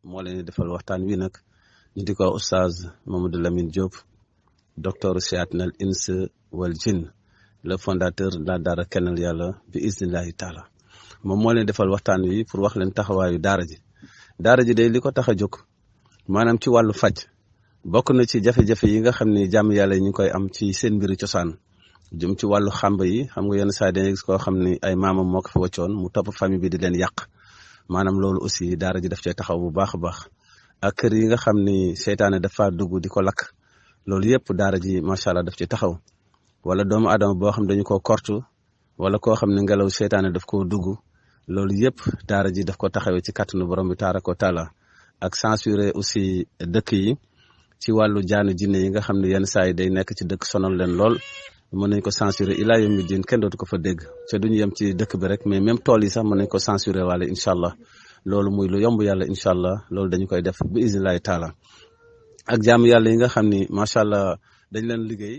moo leen di defal waxtaan wi nag ñu di ko oustaz Mamadou Lamine Diop docteur Chiatinal Ins wal Jinn le fondateur de la daara Kennel Yàlla bi iznillahi taala moom moo leen defal waxtaan wi pour wax leen taxawaayu daara ji day li ko tax a jóg maanaam ci wàllu faj bokk na ci jafe-jafe yi nga xam ni jàmm yàlla yi ñu koy am ci seen mbiri cosaan jëm ci wàllu xàmb yi xam nga yenn saa dañuy gis koo xam ni ay maamam moo ko fa waccoon mu topp famille bi di leen yàq maanaam loolu aussi daara ji daf cee taxaw bu baax a baax ak kër yi nga xam ni seytaane dafa dugg di ko lakk loolu yëpp daara ji macha allah daf ci taxaw wala doomu adama boo xam dañu ko kortu wala koo xam ne ngelaw seytaane daf koo dugg loolu yëpp daara ji daf ko taxawee ci kàttanu borom bi taaraka wa taala ak censurer aussi dëkk yi ci wàllu jaanu jinne yi nga xam ne yenn saa yi day nekk ci dëkk sonal leen lool mën nañ ko censurer ilaa yawmi diin kenn dootu ko fa dégg te duñu yem ci dëkk bi rek mais même tool yi sax mën nañ ko censurer waale incha allah loolu muy lu yomb yàlla incha allah loolu dañu koy def bi iznillahi taala ak jaamu yàlla yi nga xam ni macha allah dañ leen liggéey